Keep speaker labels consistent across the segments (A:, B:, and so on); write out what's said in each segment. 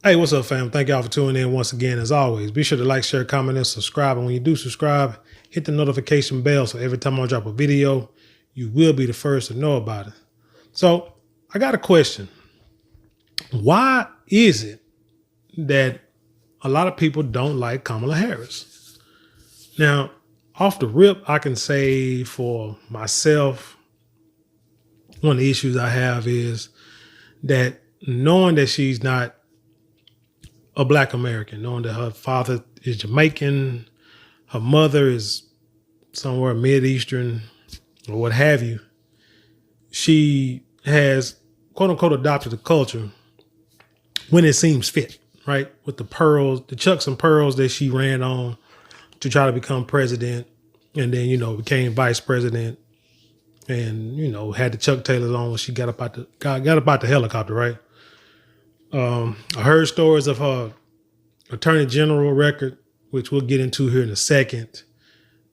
A: Hey, what's up, fam? Thank y'all for tuning in once again. As always, be sure to like, share, comment, and subscribe. And when you do subscribe, hit the notification bell so every time I drop a video, you will be the first to know about it. So I got a question. Why is it that a lot of people don't like Kamala Harris? Now, off the rip, I can say for myself, one of the issues I have is that knowing that she's not a Black American, knowing that her father is Jamaican, her mother is somewhere Mid-Eastern or what have you, she has quote unquote adopted the culture when it seems fit, right? With the pearls, the chucks and pearls that she ran on to try to become president, and then, became vice president, and, had the Chuck Taylors on when she got up out the helicopter, right? I heard stories of her attorney general record, which we'll get into here in a second,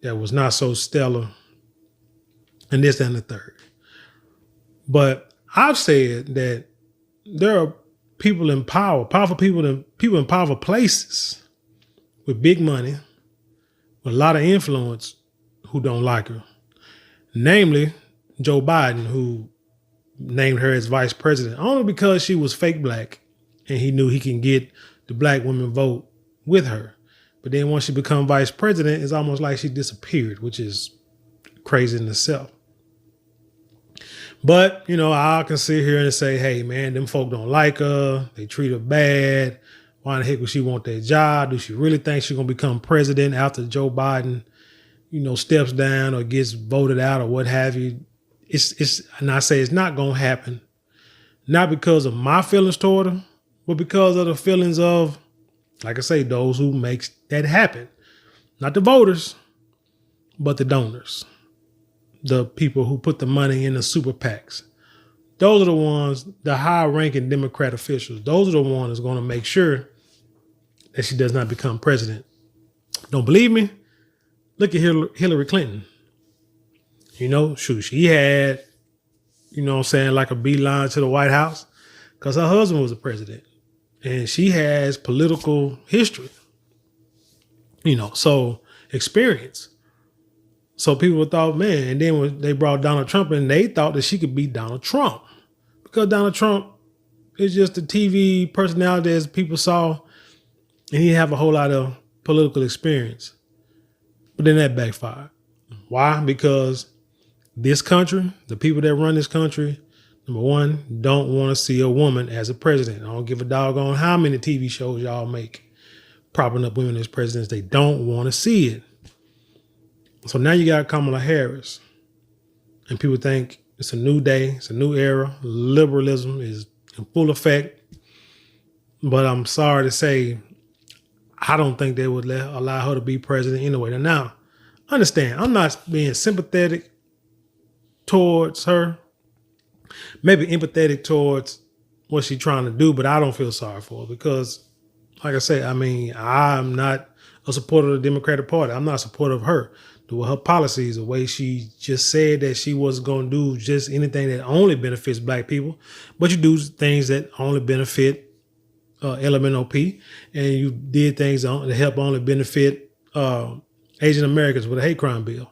A: that was not so stellar, and this and the third. But I've said that there are people in power, powerful people in powerful places with big money, with a lot of influence, who don't like her. Namely, Joe Biden, who named her as vice president only because she was fake Black and he knew he can get the Black women vote with her. But then once she become vice president, it's almost like she disappeared, which is crazy in itself. But, I can sit here and say, hey, man, them folk don't like her. They treat her bad. Why the heck would she want that job? Do she really think she's going to become president after Joe Biden, steps down or gets voted out or what have you? And I say it's not going to happen. Not because of my feelings toward her, but because of the feelings of, like I say, those who makes that happen. Not the voters, but the donors. The people who put the money in the super PACs. Those are the ones, the high-ranking Democrat officials. Those are the ones that's going to make sure that she does not become president. Don't believe me? Look at Hillary Clinton. She had, like a beeline to the White House because her husband was the president. And she has political history, so experience. So people thought, man, and then when they brought Donald Trump in, they thought that she could beat Donald Trump because Donald Trump is just a TV personality as people saw, and he have a whole lot of political experience. But then that backfired. Why? Because this country, the people that run this country, number one, don't want to see a woman as a president. I don't give a doggone how many TV shows y'all make propping up women as presidents. They don't want to see it. So now you got Kamala Harris, and people think it's a new day, it's a new era. Liberalism is in full effect. But I'm sorry to say, I don't think they would allow her to be president anyway. Now, understand, I'm not being sympathetic towards her, maybe empathetic towards what she's trying to do, but I don't feel sorry for her because, like I say, I'm not a supporter of the Democratic Party. I'm not a supporter of her. Her policies, the way she just said that she wasn't going to do just anything that only benefits Black people, but you do things that only benefit LMNOP, and you did things that help only benefit Asian Americans with a hate crime bill.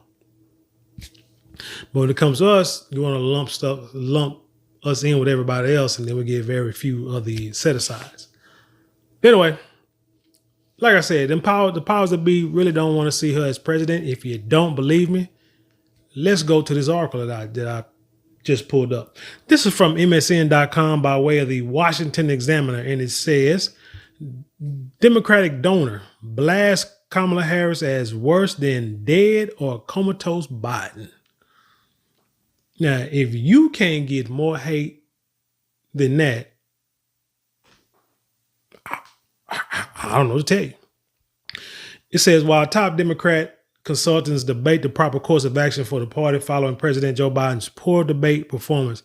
A: But when it comes to us, you want to lump us in with everybody else, and then we get very few of the set-asides. Anyway, like I said, the powers that be really don't want to see her as president. If you don't believe me, let's go to this article that I just pulled up. This is from MSN.com by way of the Washington Examiner, and it says, Democratic donor blasts Kamala Harris as worse than dead or comatose Biden. Now, if you can't get more hate than that, I don't know what to tell you. It says, while top Democrat consultants debate the proper course of action for the party following President Joe Biden's poor debate performance,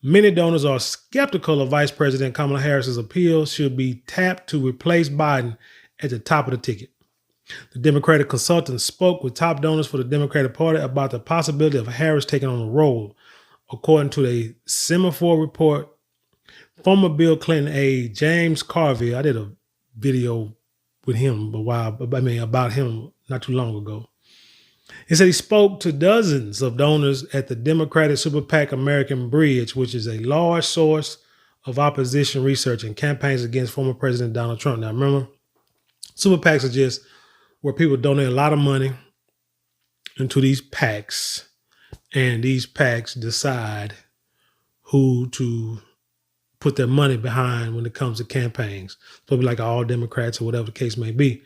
A: many donors are skeptical of Vice President Kamala Harris's appeal should be tapped to replace Biden at the top of the ticket. The Democratic consultants spoke with top donors for the Democratic Party about the possibility of Harris taking on the role. According to a Semaphore report, Former Bill Clinton aide James Carville, I did a video with him about him not too long ago. He said he spoke to dozens of donors at the Democratic Super PAC American Bridge, which is a large source of opposition research and campaigns against former President Donald Trump. Now, remember, Super PACs are just where people donate a lot of money into these PACs, and these PACs decide who to put their money behind when it comes to campaigns. So it'll be like all Democrats or whatever the case may be.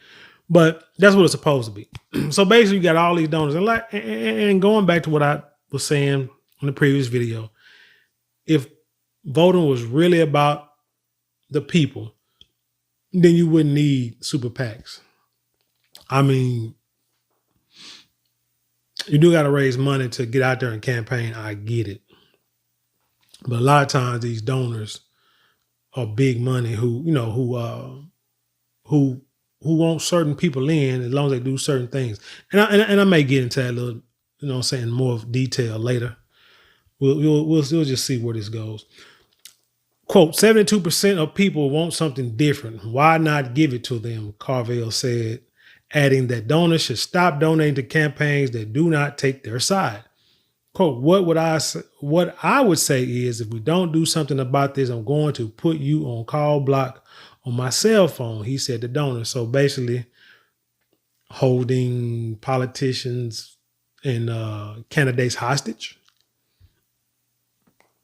A: But that's what it's supposed to be. So basically, you got all these donors. And going back to what I was saying in the previous video, if voting was really about the people, then you wouldn't need super PACs. I mean, you do got to raise money to get out there and campaign. I get it. But a lot of times these donors are big money who want certain people in as long as they do certain things. And I may get into that a little, more detail later. We'll just see where this goes. Quote, 72% of people want something different. Why not give it to them? Carville said, adding that donors should stop donating to campaigns that do not take their side. Quote, what I would say is, if we don't do something about this, I'm going to put you on call block on my cell phone, he said to donors. So basically holding politicians and candidates hostage,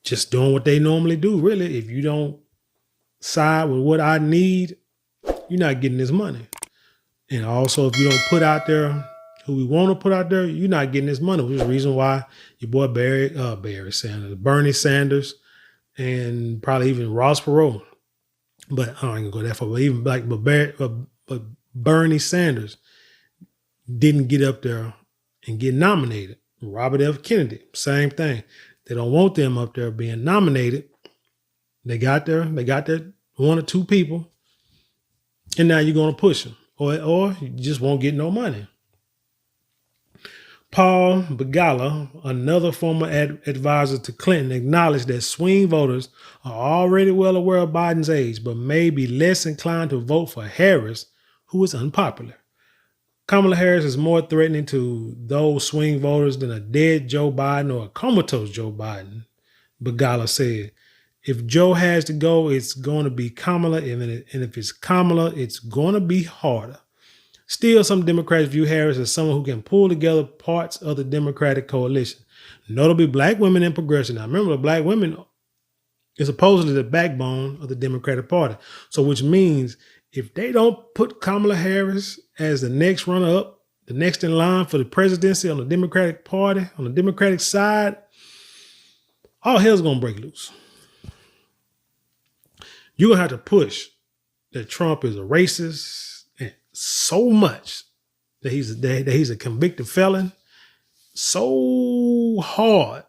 A: just doing what they normally do, really. If you don't side with what I need, you're not getting this money. And also, if you don't put out there who we want to put out there, you're not getting this money, which is the reason why your boy Bernie Sanders, and probably even Ross Perot, but I ain't gonna go that far, but Bernie Sanders didn't get up there and get nominated. Robert F. Kennedy, same thing. They don't want them up there being nominated. They got their one or two people, and now you're gonna push them, or you just won't get no money. Paul Begala, another former advisor to Clinton, acknowledged that swing voters are already well aware of Biden's age, but may be less inclined to vote for Harris, who is unpopular. Kamala Harris is more threatening to those swing voters than a dead Joe Biden or a comatose Joe Biden, Begala said. If Joe has to go, it's going to be Kamala, and if it's Kamala, it's going to be harder. Still, some Democrats view Harris as someone who can pull together parts of the Democratic coalition, notably black women and progressive. Now, remember, black women is supposedly the backbone of the Democratic Party. So, which means if they don't put Kamala Harris as the next runner-up, the next in line for the presidency on the Democratic Party, on the Democratic side, all hell's going to break loose. You're going to have to push that Trump is a racist, so much that he's a convicted felon, so hard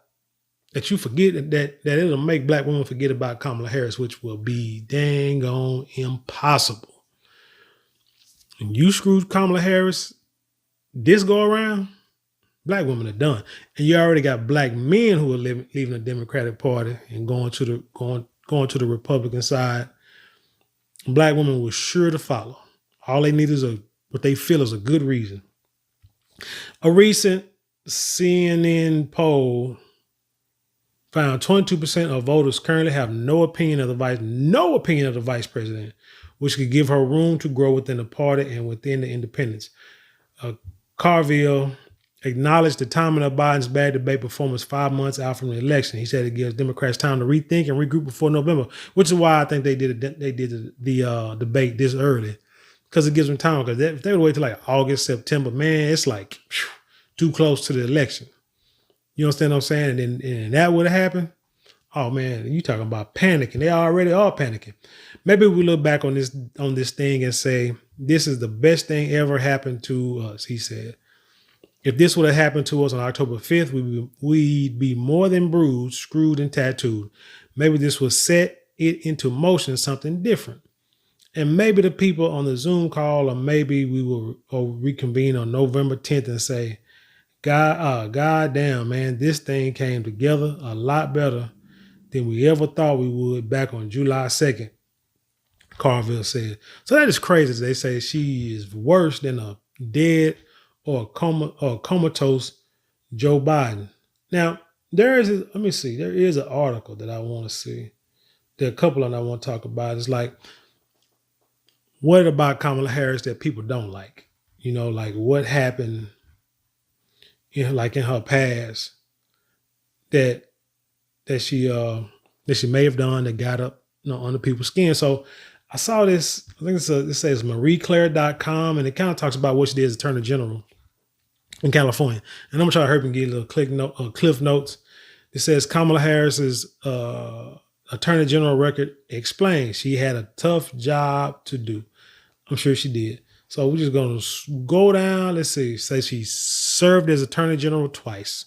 A: that you forget that it'll make black women forget about Kamala Harris, which will be dang on impossible. And you screwed Kamala Harris this go around, black women are done. And you already got black men who are leaving the Democratic Party and going to the Republican side. Black women were sure to follow. All they need is what they feel is a good reason. A recent CNN poll found 22% of voters currently have no opinion of the vice president, which could give her room to grow within the party and within the independents. Carville acknowledged the timing of Biden's bad debate performance 5 months out from the election. He said it gives Democrats time to rethink and regroup before November, which is why I think they did the debate this early. Because it gives them time. Because if they would wait till like August, September, man, it's like too close to the election. You understand what I'm saying? And that would have happened. Oh man, you talking about panicking? They already are panicking. Maybe we look back on this thing and say this is the best thing ever happened to us. He said, if this would have happened to us on October 5th, we'd be more than bruised, screwed, and tattooed. Maybe this will set it into motion, something different. And maybe the people on the Zoom call, or maybe we will reconvene on November 10th and say, God damn, man, this thing came together a lot better than we ever thought we would back on July 2nd, Carville said. So that is crazy. They say she is worse than a dead or comatose Joe Biden. Now, let me see, there is an article that I want to see. There are a couple of them I want to talk about. It's like, what about Kamala Harris that people don't like? Like what happened in her past that she may have done that got up under people's skin. So I saw this, I think it says marieclaire.com, and it kind of talks about what she did as Attorney General in California. And I'm gonna try to help and get a little cliff notes. It says Kamala Harris's Attorney General record explains she had a tough job to do. I'm sure she did. So we're just going to go down. Let's see. Say she served as Attorney General twice.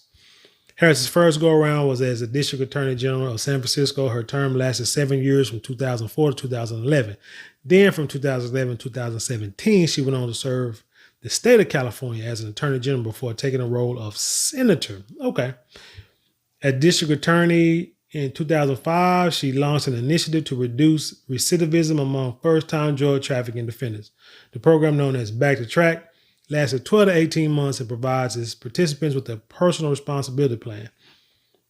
A: Harris's first go-around was as a District Attorney General of San Francisco. Her term lasted 7 years from 2004 to 2011. Then from 2011 to 2017, she went on to serve the state of California as an Attorney General before taking the role of Senator. Okay. As District Attorney in 2005, she launched an initiative to reduce recidivism among first-time drug trafficking defendants. The program, known as Back to Track, lasted 12 to 18 months and provides its participants with a personal responsibility plan.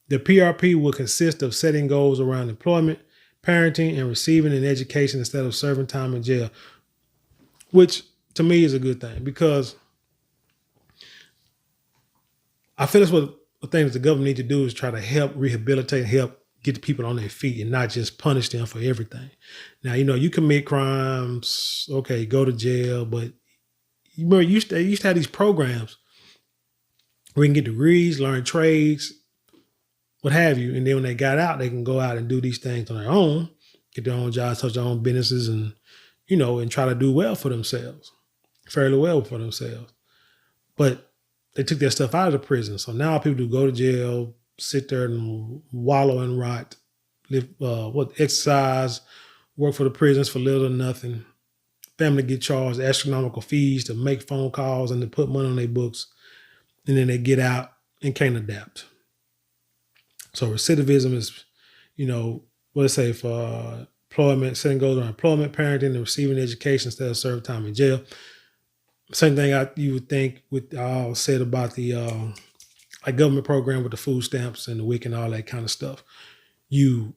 A: The PRP will consist of setting goals around employment, parenting, and receiving an education instead of serving time in jail, which to me is a good thing, because I feel that's what the things the government need to do is try to help rehabilitate, help get the people on their feet and not just punish them for everything. Now, you commit crimes, okay, go to jail, but you remember you used to have these programs where you can get degrees, learn trades, what have you. And then when they got out, they can go out and do these things on their own, get their own jobs, touch their own businesses, and, and try to do well for themselves, fairly well for themselves. But they took that stuff out of the prison. So now people do go to jail, sit there and wallow and rot, live, exercise, work for the prisons for little or nothing. Family get charged astronomical fees to make phone calls and to put money on their books. And then they get out and can't adapt. So recidivism is, what they say for employment, setting goals on employment, parenting, and receiving education instead of serving time in jail. Same thing you would think with said about the government program with the food stamps and the WIC and all that kind of stuff. You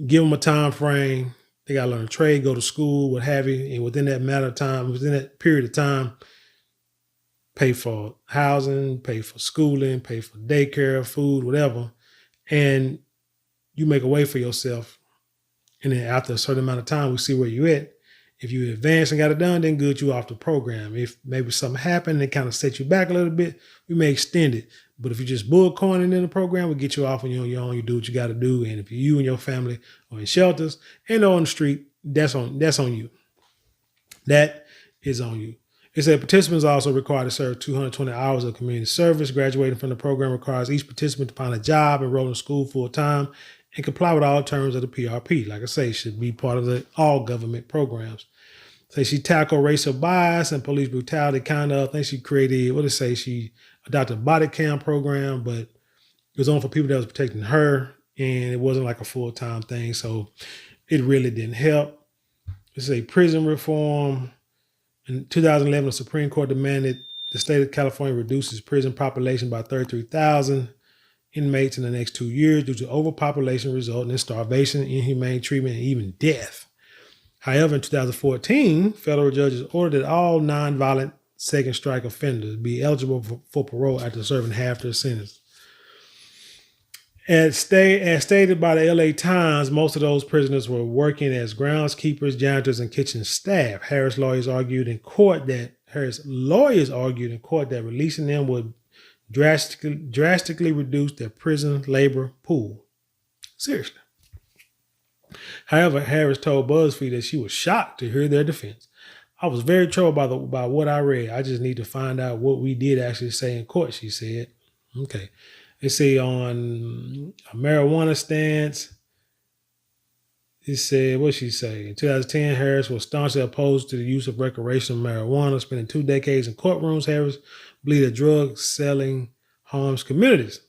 A: give them a time frame, they got to learn a trade, go to school, what have you, and within that period of time, pay for housing, pay for schooling, pay for daycare, food, whatever, and you make a way for yourself. And then after a certain amount of time, we see where you at. If you advance and got it done, then good, you off the program. If maybe something happened and kind of set you back a little bit, we may extend it. But if you just bullcoining in the program, we get you off on your own. You do what you got to do. And if you and your family are in shelters and on the street, that's on you. That is on you. It said participants are also required to serve 220 hours of community service. Graduating from the program requires each participant to find a job, enroll in school full time, and comply with all terms of the PRP. Like I say, should be part of all government programs. Say she tackled racial bias and police brutality, kind of. I think she created, she adopted a body cam program, but it was on for people that was protecting her, and it wasn't like a full-time thing, so it really didn't help. It's a prison reform. In 2011, the Supreme Court demanded the state of California reduce its prison population by 33,000 inmates in the next 2 years due to overpopulation resulting in starvation, inhumane treatment, and even death. However, in 2014, federal judges ordered that all nonviolent second strike offenders be eligible for parole after serving half their sentence. As stated by the LA Times, most of those prisoners were working as groundskeepers, janitors, and kitchen staff. Harris lawyers argued in court that releasing them would drastically reduce their prison labor pool. Seriously. However, Harris told BuzzFeed that she was shocked to hear their defense. I was very troubled by what I read. I just need to find out what we did actually say in court, she said. Okay. They say on a marijuana stance, it said, what'd she say? In 2010, Harris was staunchly opposed to the use of recreational marijuana. Spending 2 decades in courtrooms, Harris believed that drug selling harms communities.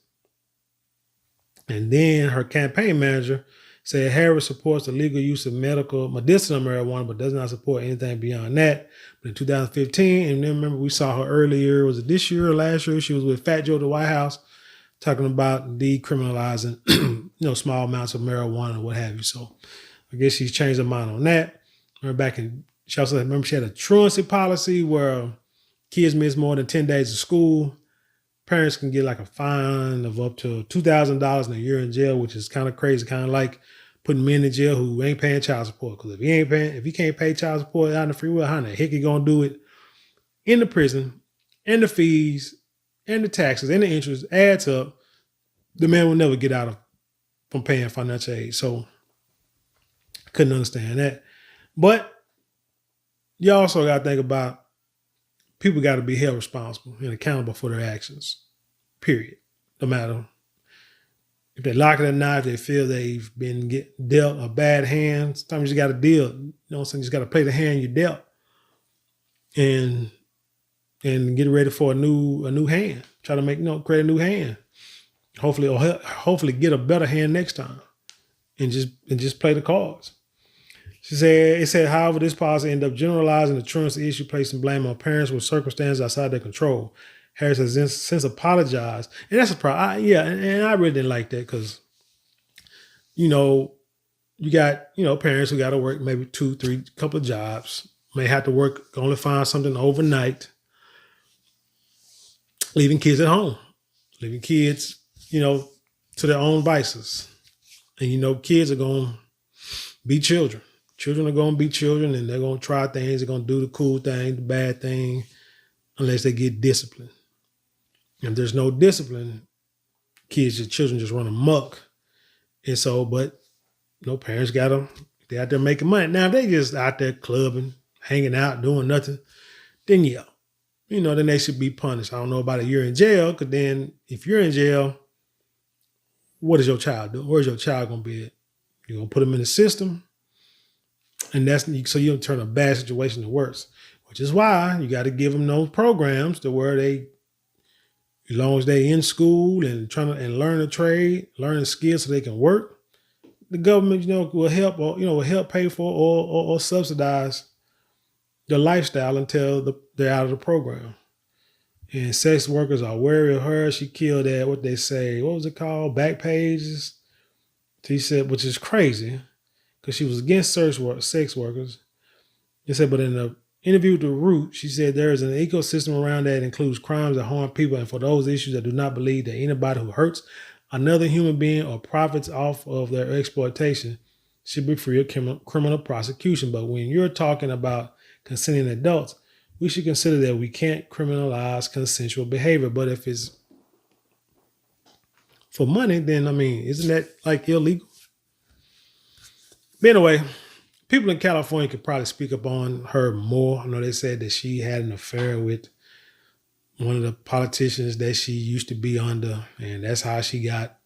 A: And then her campaign manager said Harris supports the legal use of medicinal marijuana, but does not support anything beyond that. But in 2015, and then remember we saw her earlier, was it this year or last year? She was with Fat Joe at the White House talking about decriminalizing, small amounts of marijuana or what have you. So I guess she's changed her mind on that. She also remember she had a truancy policy where kids miss more than 10 days of school. Parents can get like a fine of up to $2,000 and a year in jail, which is kind of crazy, kind of like putting men in jail who ain't paying child support. Because if he can't pay child support out in the free will, how the heck he gonna do it in the prison, and the fees, and the taxes, and the interest adds up? The man will never get out from paying financial aid. So I couldn't understand that. But you also got to think about people got to be held responsible and accountable for their actions, period. No matter if they like it or not, if they feel they've been dealt a bad hand, sometimes you got to deal. You know what I'm saying? You just got to play the hand you dealt and get ready for a new hand. Try to create a new hand. Hopefully get a better hand next time and just play the cards. It said, however, this policy ended up generalizing the truancy issue, placing blame on parents with circumstances outside their control. Harris has since apologized. And that's a problem. And I really didn't like that because, you got, parents who got to work maybe 2-3 couple of jobs, may have to work, only find something overnight, leaving kids at home, leaving kids, to their own vices. And, kids are going to be children. Children are going to be children, and they're going to try things. They're going to do the cool thing, the bad thing, unless they get disciplined. And if there's no discipline, children just run amok. And so, but parents got them. They're out there making money. Now, if they just out there clubbing, hanging out, doing nothing, then yeah, then they should be punished. I don't know about a year in jail, because then if you're in jail, what is your child doing? Where's your child going to be at? You're going to put them in the system? And so you don't turn a bad situation to worse, which is why you got to give them those programs to where as long as they in school and trying to learn a trade, learn a skill so they can work, the government, will help will help pay for or subsidize their lifestyle until they're out of the program. And sex workers are wary of her. She killed at what they say, what was it called? Back pages. She said, which is crazy, because she was against sex workers. They said, but in the interview with GROWTH, she said there is an ecosystem around that includes crimes that harm people, and for those issues that do not believe that anybody who hurts another human being or profits off of their exploitation should be free of criminal prosecution. But when you're talking about consenting adults, we should consider that we can't criminalize consensual behavior. But if it's for money, then, isn't that like illegal? But anyway, people in California could probably speak up on her more. I know they said that she had an affair with one of the politicians that she used to be under, and that's how she got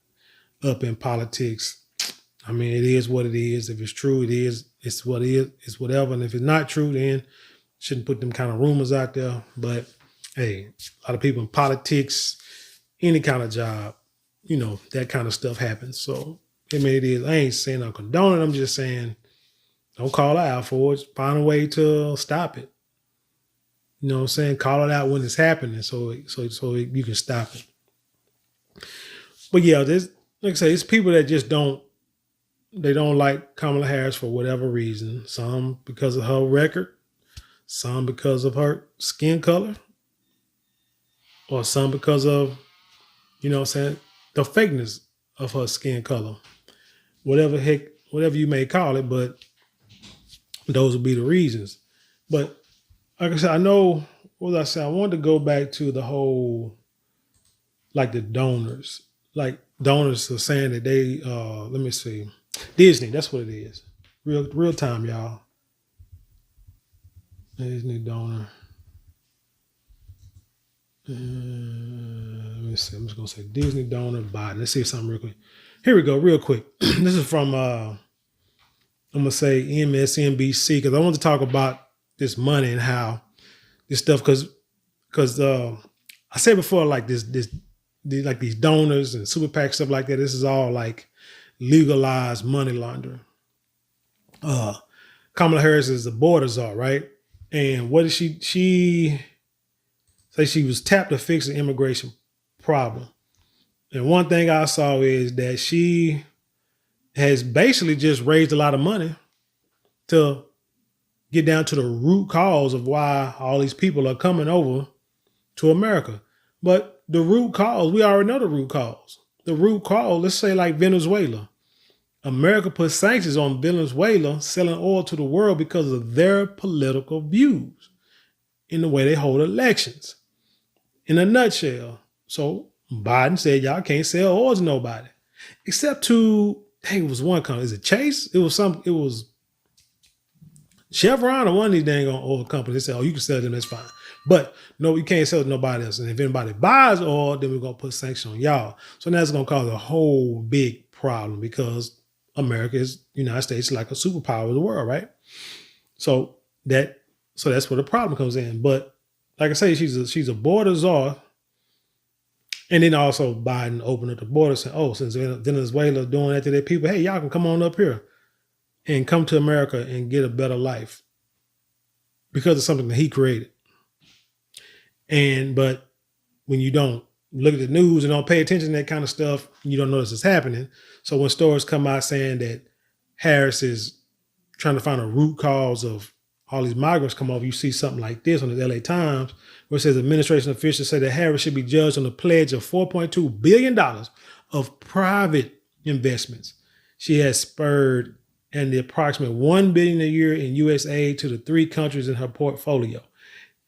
A: up in politics. It is what it is. If it's true, it is. It's what it is. It's whatever. And if it's not true, then shouldn't put them kind of rumors out there. But hey, a lot of people in politics, any kind of job, that kind of stuff happens. So it is. I ain't saying I'm condoning. I'm just saying, don't call her out for it. Find a way to stop it. You know what I'm saying? Call it out when it's happening so you can stop it. But yeah, there's, like I say, it's people that just don't like Kamala Harris for whatever reason. Some because of her record, some because of her skin color, or some because of, the fakeness of her skin color. Whatever you may call it, but those would be the reasons. But like I said, I know, what was I saying? I wanted to go back to the whole, like the donors. Like donors are saying that they, let me see, Disney, that's what it is. Real time, y'all. Disney donor. Let me see, I'm just going to say Disney donor Biden. Let's see something real quick. Here we go, real quick. This is from, I'm going to say MSNBC, because I want to talk about this money and how this stuff, because I said before, like this like these donors and super PAC stuff like that. This is all like legalized money laundering. Kamala Harris is the border czar, right? And what did she say? She was tapped to fix the immigration problem. And one thing I saw is that she has basically just raised a lot of money to get down to the root cause of why all these people are coming over to America. But the root cause, we already know the root cause. The root cause, let's say like Venezuela. America put sanctions on Venezuela selling oil to the world because of their political views in the way they hold elections. In a nutshell. So Biden said, y'all can't sell oil to nobody. Except to, it was one company. Is it Chase? It was Chevron or one of these dang oil companies. They said, you can sell them, that's fine. But no, you can't sell it to nobody else. And if anybody buys oil, then we're going to put sanctions on y'all. So that's going to cause a whole big problem because America is, United States, like a superpower of the world, right? So that's where the problem comes in. But like I say, she's a border czar. And then also Biden opened up the border saying, since Venezuela doing that to their people, hey, y'all can come on up here and come to America and get a better life because of something that he created. But when you don't look at the news and don't pay attention to that kind of stuff, you don't notice it's happening. So when stories come out saying that Harris is trying to find a root cause of all these migrants come over, you see something like this on the LA Times, where it says administration officials say that Harris should be judged on a pledge of $4.2 billion of private investments. She has spurred and the approximate $1 billion a year in U.S. aid to the 3 countries in her portfolio.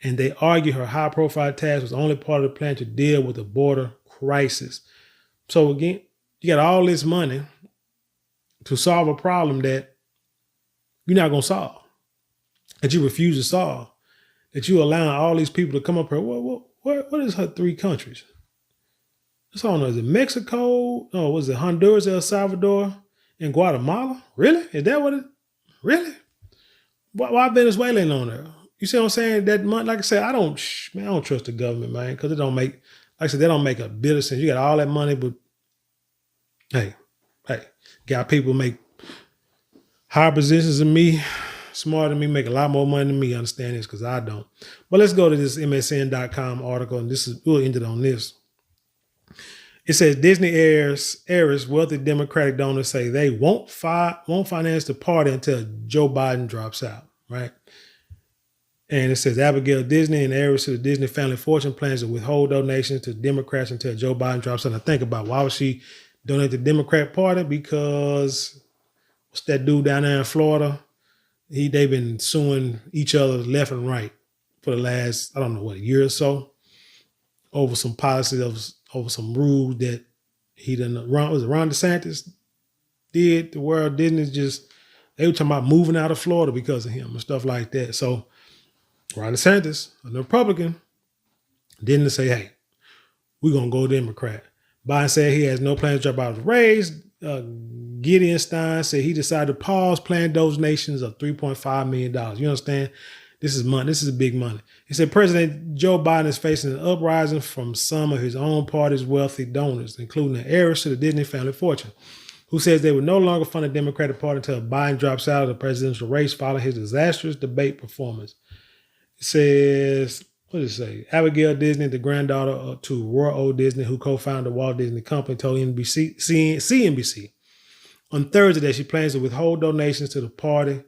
A: And they argue her high-profile task was only part of the plan to deal with the border crisis. So again, you got all this money to solve a problem that you're not going to solve, that you refuse to solve, that you allowing all these people to come up here. What is her 3 countries? I don't know. Is it Mexico? No, was it Honduras, El Salvador, and Guatemala? Really? Is that what it? Really? Why Venezuela ain't on there? You see what I'm saying? That money, like I said, I don't trust the government, man, because it don't make, like I said, they don't make a bit of sense. You got all that money, but hey, got people make higher positions than me, smarter than me, make a lot more money than me. Understand this, because I don't. But let's go to this MSN.com article, and we'll end it on this. It says Disney heiress, wealthy Democratic donors say they won't finance the party until Joe Biden drops out, right? And it says Abigail Disney and heiress to the Disney family fortune plans to withhold donations to Democrats until Joe Biden drops out. And I think about why would she donate to the Democrat Party? Because what's that dude down there in Florida? They've been suing each other left and right for the last, a year or so over some policies, over some rules that he done. Was it Ron DeSantis did? The world Disney they were talking about moving out of Florida because of him and stuff like that. So Ron DeSantis, a Republican, didn't say, hey, we're going to go Democrat. Biden said he has no plans to drop out of the race. Gideon Stein said he decided to pause planned donations of $3.5 million. You understand? This is money. This is big money. He said President Joe Biden is facing an uprising from some of his own party's wealthy donors, including the heiress to the Disney family fortune, who says they will no longer fund the Democratic Party until Biden drops out of the presidential race following his disastrous debate performance. It says, what does it say? Abigail Disney, the granddaughter to Roy O. Disney, who co-founded the Walt Disney Company, told CNBC on Thursday that she plans to withhold donations to the party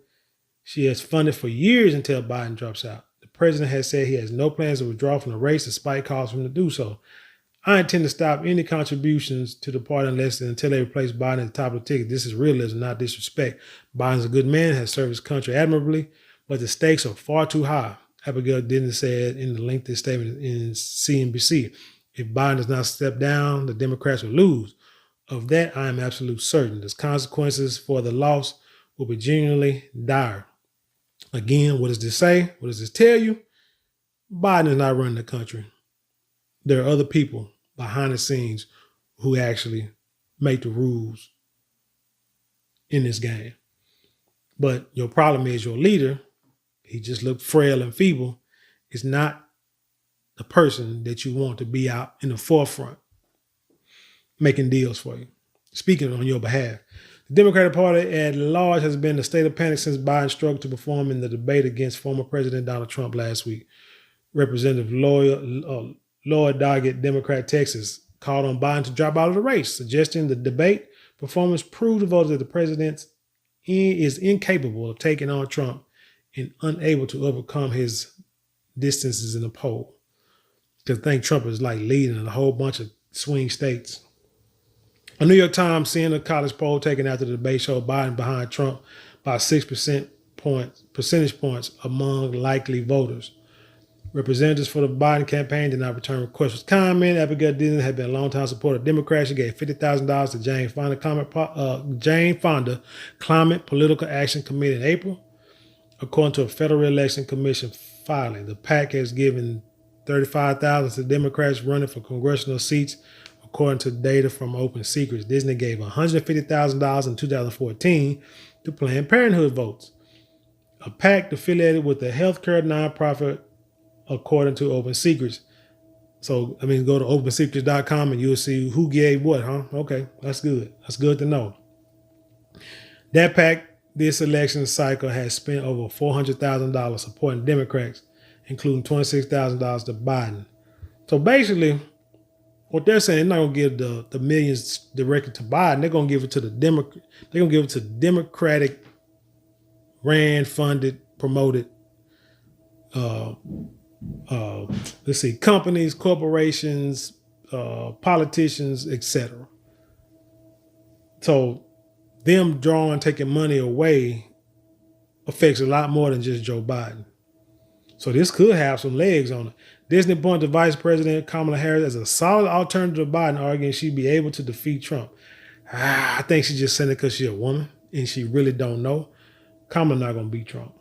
A: she has funded for years until Biden drops out. The president has said he has no plans to withdraw from the race despite calls for him to do so. I intend to stop any contributions to the party until they replace Biden at the top of the ticket. This is realism, not disrespect. Biden's a good man, has served his country admirably, but the stakes are far too high. Abigail Disney said in the lengthy statement in CNBC, if Biden does not step down, the Democrats will lose. Of that, I am absolutely certain. The consequences for the loss will be genuinely dire. Again, what does this say? What does this tell you? Biden is not running the country. There are other people behind the scenes who actually make the rules in this game. But your problem is your leader, he just looked frail and feeble, is not the person that you want to be out in the forefront making deals for you, speaking on your behalf. The Democratic Party at large has been in a state of panic since Biden struggled to perform in the debate against former President Donald Trump last week. Representative Lloyd Doggett, Democrat, Texas, called on Biden to drop out of the race, suggesting the debate performance proved to voters that the president is incapable of taking on Trump and unable to overcome his distances in the poll. Because I think Trump is like leading in a whole bunch of swing states. A New York Times Siena College poll taken after the debate showed Biden behind Trump by 6% percentage points among likely voters. Representatives for the Biden campaign did not return requests for comment. Abigail Dillon had been a longtime supporter of Democrats. She gave $50,000 to Jane Fonda Climate Political Action Committee in April. According to a Federal Election Commission filing, the PAC has given $35,000 to Democrats running for congressional seats, according to data from Open Secrets. Disney gave $150,000 in 2014 to Planned Parenthood votes, a PAC affiliated with the healthcare nonprofit, according to Open Secrets. So, I mean, go to opensecrets.com and you'll see who gave what, huh? Okay, that's good. That's good to know. That PAC this election cycle has spent over $400,000 supporting Democrats, including $26,000 to Biden. So basically, what they're saying, they're not going to give the millions directly to Biden. They're going to give it to the Democrat. They're going to give it to Democratic, funded, promoted, companies, corporations, politicians, etc. So them taking money away affects a lot more than just Joe Biden. So this could have some legs on it. Disney pointed to Vice President Kamala Harris as a solid alternative to Biden, arguing she'd be able to defeat Trump. I think she just said it because she's a woman and she really don't know. Kamala not going to beat Trump.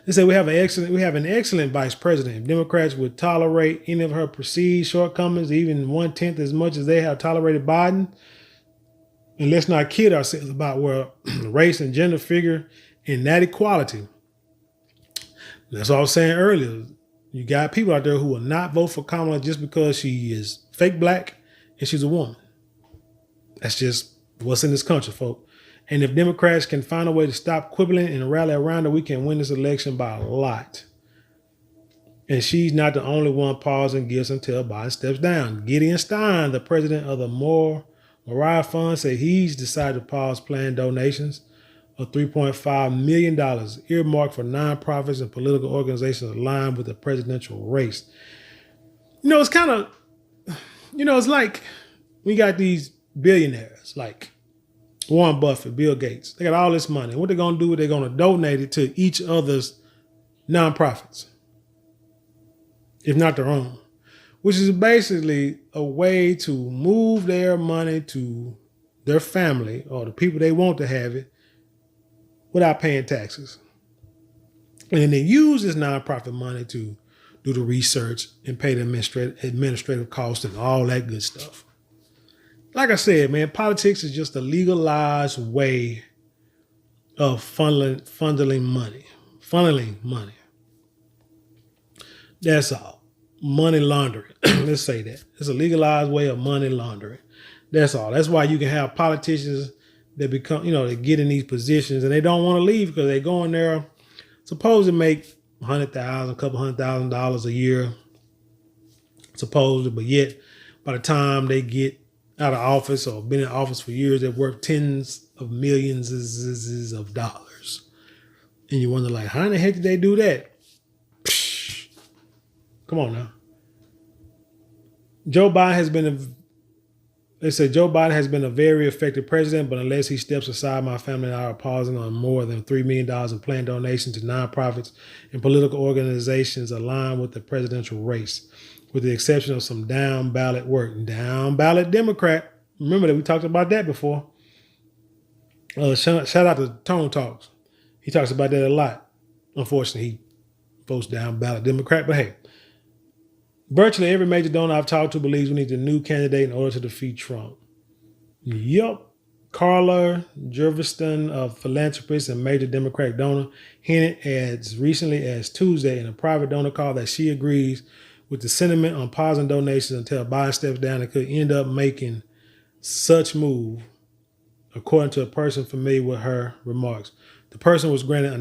A: They say we have an excellent vice president. If Democrats would tolerate any of her perceived shortcomings, even 1/10 as much as they have tolerated Biden, and let's not kid ourselves about where race and gender figure in that equality. That's what I was saying earlier. You got people out there who will not vote for Kamala just because she is fake black and she's a woman. That's just what's in this country, folks. And if Democrats can find a way to stop quibbling and rally around her, we can win this election by a lot. And she's not the only one pausing gifts until Biden steps down. Gideon Stein, the president of the Moriah Fund, said he's decided to pause planned donations of $3.5 million earmarked for nonprofits and political organizations aligned with the presidential race. It's kind of, it's like we got these billionaires like Warren Buffett, Bill Gates. They got all this money. What they're going to do, they're going to donate it to each other's nonprofits, if not their own, which is basically a way to move their money to their family or the people they want to have it without paying taxes. And then they use this nonprofit money to do the research and pay the administrative costs and all that good stuff. Like I said, man, politics is just a legalized way of funneling money. That's all. Money laundering. Let's say that. It's a legalized way of money laundering. That's all. That's why you can have politicians that become, they get in these positions and they don't want to leave because they go in there supposed to make $100,000, a couple $100,000 a year, supposedly, but yet by the time they get out of office or been in office for years, they're worth tens of millions of dollars. And you wonder, like, how in the heck did they do that? Psh, come on now. Joe Biden has been a very effective president, but unless he steps aside, my family and I are pausing on more than $3 million in planned donations to nonprofits and political organizations aligned with the presidential race, with the exception of some down ballot work. Down ballot Democrat. Remember that we talked about that before. Shout out to Tone Talks. He talks about that a lot. Unfortunately, he votes down ballot Democrat, but hey. Virtually every major donor I've talked to believes we need a new candidate in order to defeat Trump. Yup. Carla Jerviston, a philanthropist and major Democratic donor, hinted as recently as Tuesday in a private donor call that she agrees with the sentiment on pausing donations until Biden steps down and could end up making such move, according to a person familiar with her remarks. The person was granted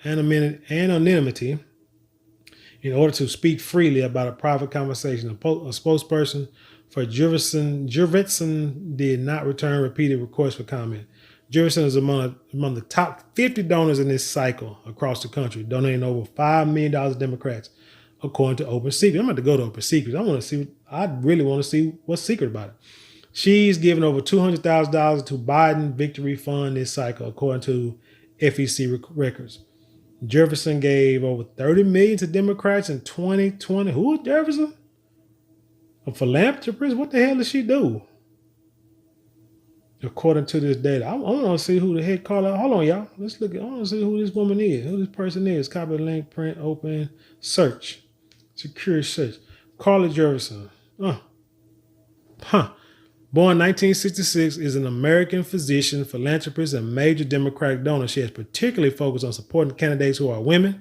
A: anonymity in order to speak freely about a private conversation. A spokesperson for G.R.O.W.T.H did not return repeated requests for comment. G.R.O.W.T.H is among the top 50 donors in this cycle across the country, donating over $5 million to Democrats, according to Open Secret. I'm about to go to Open Secret. I really want to see what's secret about it. She's given over $200,000 to Biden Victory Fund this cycle, according to FEC records. Jefferson gave over $30 million to Democrats in 2020. Who is Jefferson? A philanthropist? What the hell does she do? According to this data, I want to see who the heck Carla. Hold on, y'all. Let's look at. I want to see who this woman is, who this person is. Copy the link, print, open, search, secure search. Carla Jefferson. Born 1966, is an American physician, philanthropist, and major Democratic donor. She has particularly focused on supporting candidates who are women,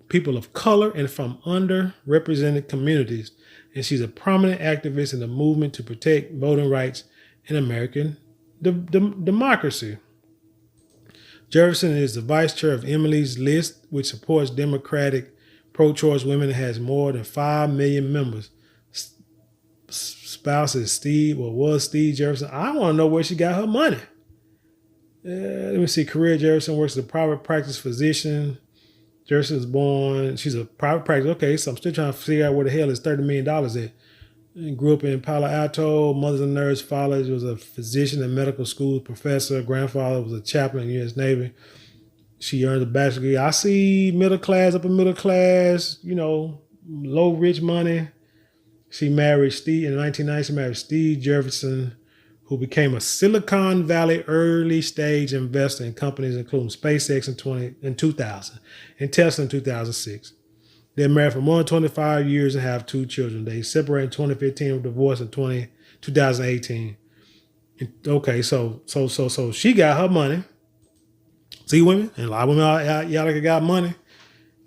A: people of color, and from underrepresented communities. And she's a prominent activist in the movement to protect voting rights in American democracy. Jefferson is the vice chair of Emily's List, which supports Democratic pro-choice women and has more than 5 million members. Spouse is Steve Jefferson. I want to know where she got her money. Let me see. Career: Jefferson works as a private practice physician. Jefferson was born. She's a private practice. Okay, so I'm still trying to figure out where the hell is $30 million at. And grew up in Palo Alto. Mother's a nurse. Father was a physician and medical school professor. Grandfather was a chaplain in the U.S. Navy. She earned a bachelor's degree. I see middle class, upper middle class, low rich money. She married Steve in 1990. She married Steve Jefferson, who became a Silicon Valley early stage investor in companies including SpaceX in 2000 and Tesla in 2006. They're married for more than 25 years and have 2 children. They separated in 2015 and divorced in 2018. Okay, so she got her money. See, women, and a lot of women y'all got money.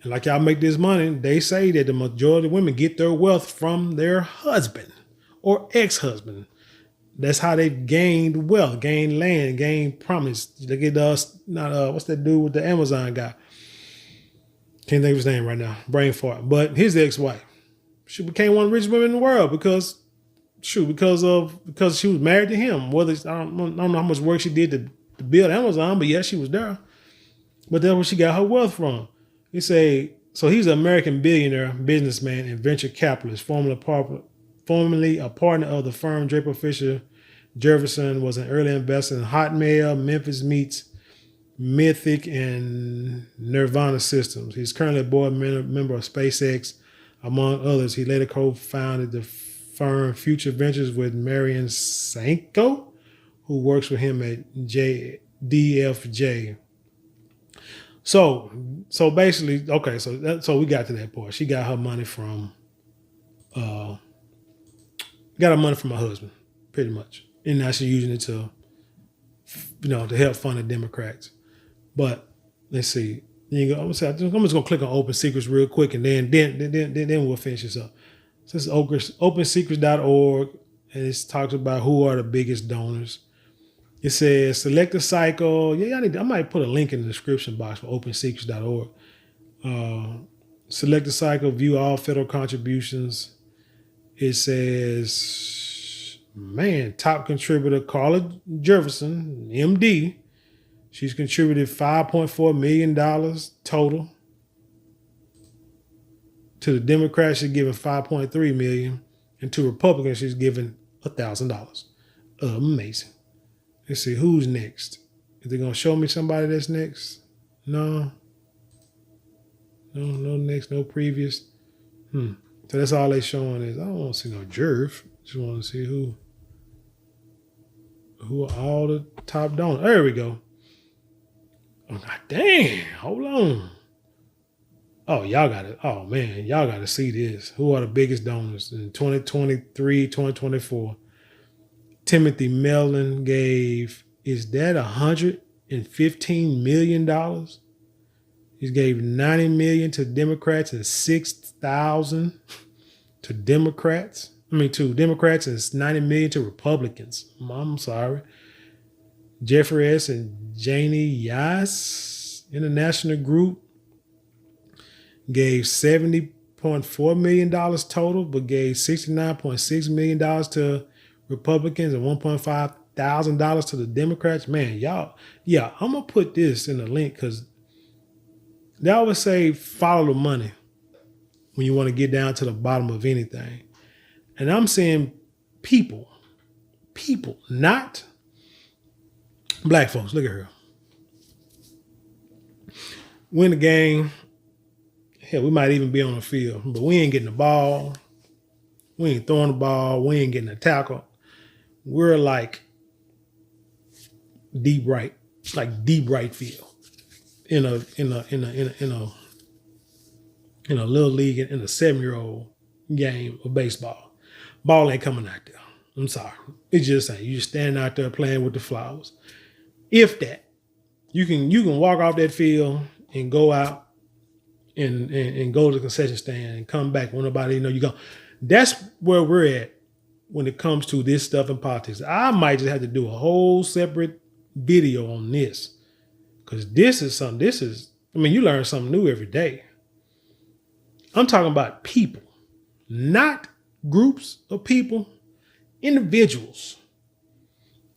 A: And like y'all make this money, they say that the majority of women get their wealth from their husband or ex-husband. That's how they've gained wealth, gained land, gained promise. They get what's that dude with the Amazon guy? Can't think of his name right now. Brain fart. But his ex-wife, she became one of the richest women in the world because she was married to him. I don't know how much work she did to build Amazon, but yeah, she was there. But that's where she got her wealth from. He's an American billionaire, businessman, and venture capitalist, formerly a partner of the firm Draper Fisher. Jefferson was an early investor in Hotmail, Memphis Meats, Mythic, and Nirvana Systems. He's currently a board member of SpaceX, among others. He later co-founded the firm Future Ventures with Marion Sanko, who works with him at DFJ. So basically, okay, so we got to that part. She got her money from her husband, pretty much. And now she's using it to help fund the Democrats. But let's see. I'm just gonna click on Open Secrets real quick, and then we'll finish this up. So this is OpenSecrets.org, and it talks about who are the biggest donors. It says select a cycle. Yeah, I might put a link in the description box for OpenSecrets.org. Select a cycle. View all federal contributions. It says, top contributor Carla Jefferson, MD. She's contributed $5.4 million total. To the Democrats, she's given $5.3 million. And to Republicans, she's given $1,000. Amazing. Let's see, who's next? Is they going to show me somebody that's next? No next, no previous. So that's all they showing is, I don't want to see no Jerv. Just want to see who are all the top donors. There we go. Oh, God dang, hold on. Oh, y'all got to see this. Who are the biggest donors in 2023, 2024? Timothy Mellon gave, is that $115 million? He gave $90 million to Democrats and $6,000 to Democrats. To Democrats, and it's 90 million to Republicans. I'm sorry. Jeffrey S. and Janie Yas International Group gave $70.4 million total, but gave $69.6 million to Republicans and $1.5 thousand to the Democrats. Man, y'all, yeah, I'm gonna put this in the link because they always say follow the money when you want to get down to the bottom of anything. And I'm saying people, not black folks. Look at her. Win the game. Hell, we might even be on the field, but we ain't getting the ball. We ain't throwing the ball. We ain't getting a tackle. We're like deep right field in a little league in a 7-year-old game of baseball. Ball ain't coming out there. I'm sorry. It's just saying you just standing out there playing with the flowers. If that, you can walk off that field and go out and go to the concession stand and come back when nobody know you go. That's where we're at when it comes to this stuff in politics. I might just have to do a whole separate video on this because this is you learn something new every day. I'm talking about people, not groups of people, individuals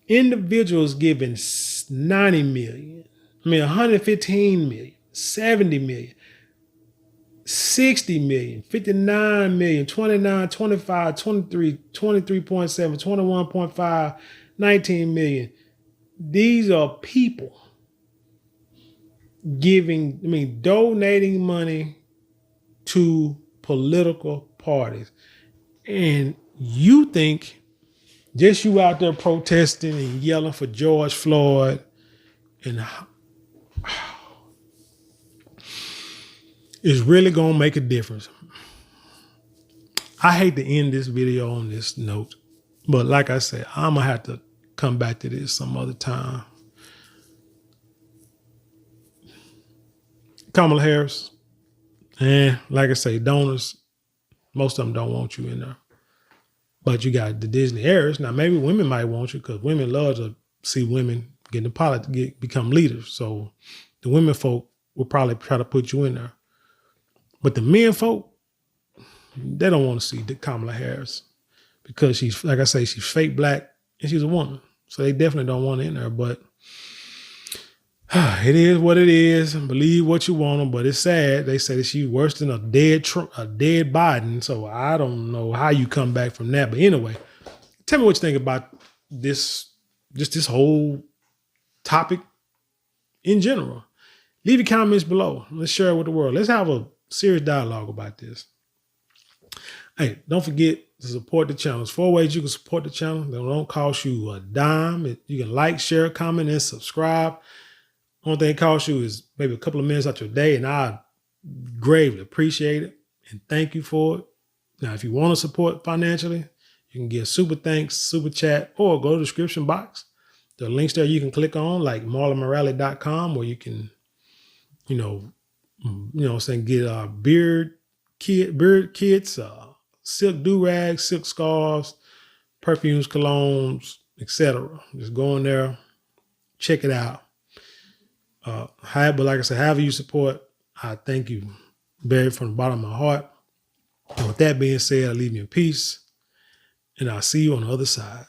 A: giving 90 million, 115 million, 70 million, 60 million, 59 million, 29, 25, 23, 23.7, 21.5, 19 million. These are people donating money to political parties. And you think just you out there protesting and yelling for George Floyd and is really going to make a difference. I hate to end this video on this note, but like I said, I'm going to have to come back to this some other time. Kamala Harris, like I say, donors, most of them don't want you in there. But you got the Disney heirs. Now, maybe women might want you because women love to see women get in politics, become leaders. So the women folk will probably try to put you in there. But the men folk, they don't want to see Kamala Harris because she's, like I say, she's fake black and she's a woman. So they definitely don't want her in there. But it is what it is. Believe what you want them, but it's sad. They say that she's worse than a dead Biden. So I don't know how you come back from that. But anyway, tell me what you think about this whole topic in general. Leave your comments below. Let's share it with the world. Let's have a serious dialogue about this. Hey, don't forget to support the channel. There's 4 ways you can support the channel. They don't cost you a dime. You can like, share, comment, and subscribe. Only thing it costs you is maybe a couple of minutes out your day, and I gravely appreciate it and thank you for it. Now, if you want to support financially, you can get super thanks, super chat, or go to the description box. There are links there you can click on, like marlonmorale.com, where you can, get beard kits, silk do-rags, silk scarves, perfumes, colognes, etc. Just go in there, check it out. But like I said, however you support, I thank you very from the bottom of my heart. And with that being said, I leave you in peace, and I'll see you on the other side.